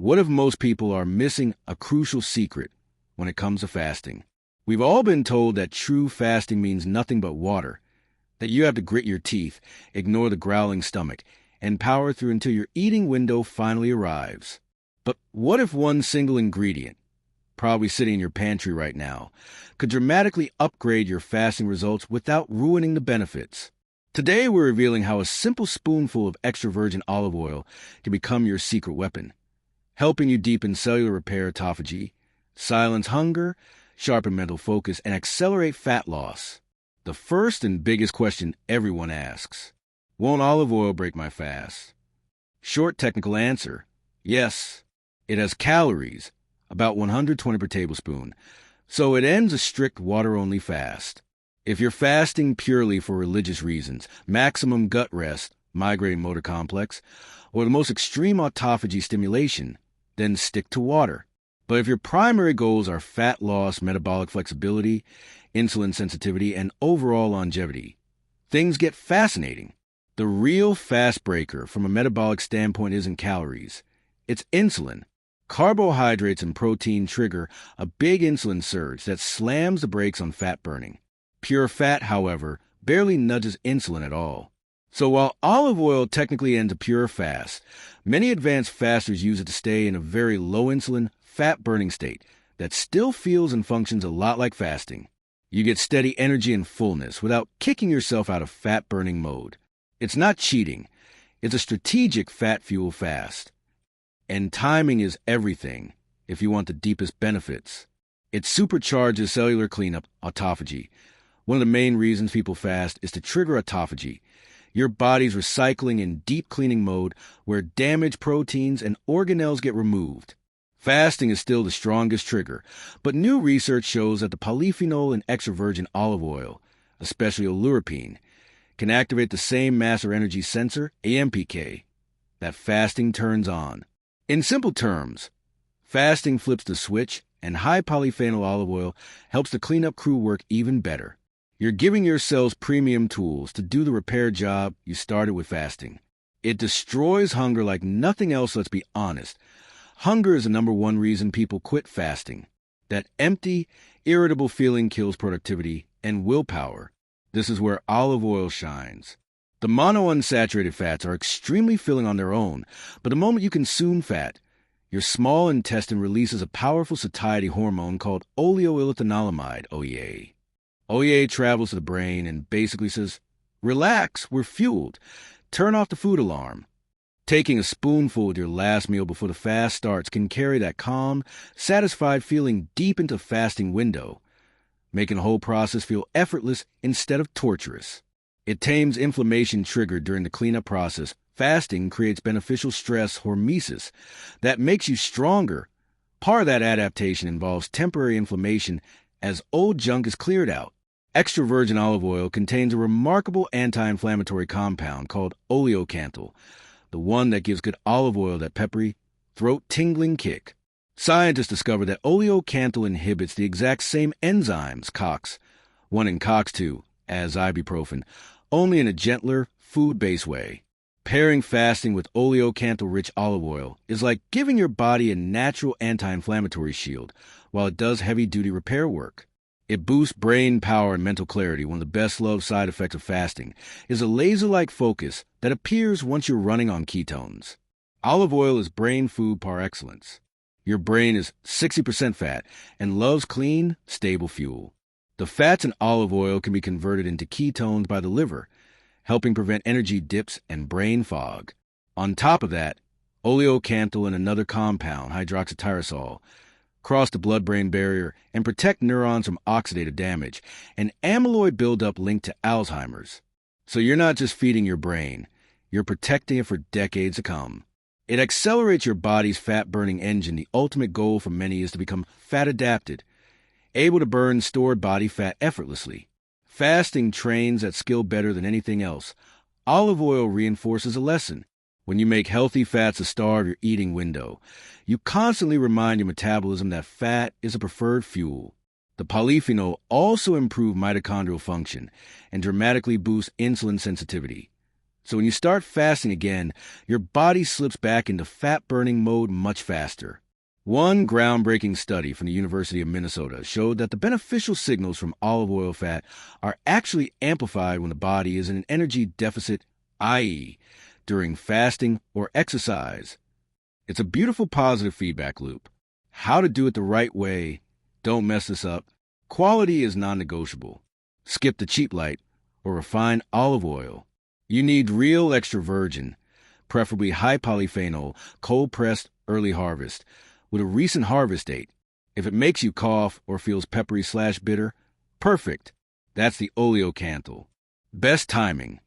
What if most people are missing a crucial secret when it comes to fasting? We've all been told that true fasting means nothing but water, that you have to grit your teeth, ignore the growling stomach, and power through until your eating window finally arrives. But what if one single ingredient, probably sitting in your pantry right now, could dramatically upgrade your fasting results without ruining the benefits? Today we're revealing how a simple spoonful of extra virgin olive oil can become your secret weapon, helping you deepen cellular repair autophagy, silence hunger, sharpen mental focus, and accelerate fat loss. The first and biggest question everyone asks: won't olive oil break my fast? Short technical answer: yes. It has calories, about 120 per tablespoon, so it ends a strict water-only fast. If you're fasting purely for religious reasons, maximum gut rest, migraine motor complex, or the most extreme autophagy stimulation, then stick to water. But if your primary goals are fat loss, metabolic flexibility, insulin sensitivity, and overall longevity, things get fascinating. The real fast breaker from a metabolic standpoint isn't calories. It's insulin. Carbohydrates and protein trigger a big insulin surge that slams the brakes on fat burning. Pure fat, however, barely nudges insulin at all. So while olive oil technically ends a pure fast, many advanced fasters use it to stay in a very low insulin, fat-burning state that still feels and functions a lot like fasting. You get steady energy and fullness without kicking yourself out of fat-burning mode. It's not cheating. It's a strategic fat fuel fast. And timing is everything if you want the deepest benefits. It supercharges cellular cleanup, autophagy. One of the main reasons people fast is to trigger autophagy, your body's recycling in deep cleaning mode where damaged proteins and organelles get removed. Fasting is still the strongest trigger, but new research shows that the polyphenol in extra virgin olive oil, especially oleuropein, can activate the same mass or energy sensor, AMPK, that fasting turns on. In simple terms, fasting flips the switch, and high polyphenol olive oil helps the cleanup crew work even better. You're giving your cells premium tools to do the repair job you started with fasting. It destroys hunger like nothing else, let's be honest. Hunger is the number one reason people quit fasting. That empty, irritable feeling kills productivity and willpower. This is where olive oil shines. The monounsaturated fats are extremely filling on their own, but the moment you consume fat, your small intestine releases a powerful satiety hormone called oleoilethanolamide, OEA. OEA travels to the brain and basically says, "Relax, we're fueled. Turn off the food alarm." Taking a spoonful with your last meal before the fast starts can carry that calm, satisfied feeling deep into the fasting window, making the whole process feel effortless instead of torturous. It tames inflammation triggered during the cleanup process. Fasting creates beneficial stress hormesis that makes you stronger. Part of that adaptation involves temporary inflammation as old junk is cleared out. Extra virgin olive oil contains a remarkable anti-inflammatory compound called oleocanthal, the one that gives good olive oil that peppery, throat-tingling kick. Scientists discovered that oleocanthal inhibits the exact same enzymes, COX, 1 and COX-2, as ibuprofen, only in a gentler, food-based way. Pairing fasting with oleocanthal-rich olive oil is like giving your body a natural anti-inflammatory shield while it does heavy-duty repair work. It boosts brain power and mental clarity. One of the best-loved side effects of fasting is a laser-like focus that appears once you're running on ketones. Olive oil is brain food par excellence. Your brain is 60% fat and loves clean, stable fuel. The fats in olive oil can be converted into ketones by the liver, helping prevent energy dips and brain fog. On top of that, oleocanthal and another compound, hydroxytyrosol, cross the blood-brain barrier and protect neurons from oxidative damage and amyloid buildup linked to Alzheimer's. So you're not just feeding your brain, you're protecting it for decades to come. It accelerates your body's fat-burning engine. The ultimate goal for many is to become fat-adapted, able to burn stored body fat effortlessly. Fasting trains that skill better than anything else. Olive oil reinforces a lesson. When you make healthy fats the star of your eating window, you constantly remind your metabolism that fat is a preferred fuel. The polyphenol also improves mitochondrial function and dramatically boosts insulin sensitivity. So when you start fasting again, your body slips back into fat-burning mode much faster. One groundbreaking study from the University of Minnesota showed that the beneficial signals from olive oil fat are actually amplified when the body is in an energy deficit, i.e., during fasting or exercise. It's a beautiful positive feedback loop. How to do it the right way. Don't mess this up. Quality is non-negotiable. Skip the cheap light or refined olive oil. You need real extra virgin, preferably high polyphenol, cold-pressed early harvest, with a recent harvest date. If it makes you cough or feels peppery/bitter, perfect. That's the oleocanthal. Best timing.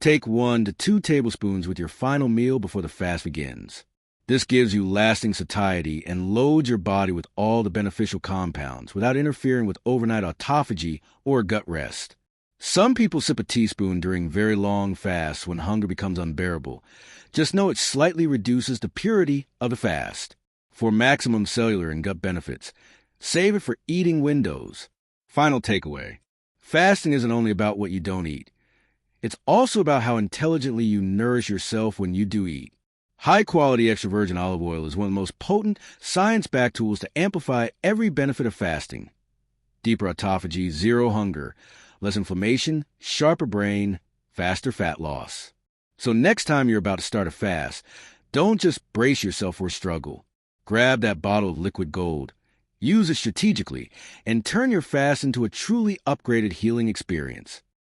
Take 1 to 2 tablespoons with your final meal before the fast begins. This gives you lasting satiety and loads your body with all the beneficial compounds without interfering with overnight autophagy or gut rest. Some people sip a teaspoon during very long fasts when hunger becomes unbearable. Just know it slightly reduces the purity of the fast. For maximum cellular and gut benefits, save it for eating windows. Final takeaway. Fasting isn't only about what you don't eat. It's also about how intelligently you nourish yourself when you do eat. High-quality extra virgin olive oil is one of the most potent, science-backed tools to amplify every benefit of fasting. Deeper autophagy, zero hunger, less inflammation, sharper brain, faster fat loss. So next time you're about to start a fast, don't just brace yourself for a struggle. Grab that bottle of liquid gold, use it strategically, and turn your fast into a truly upgraded healing experience.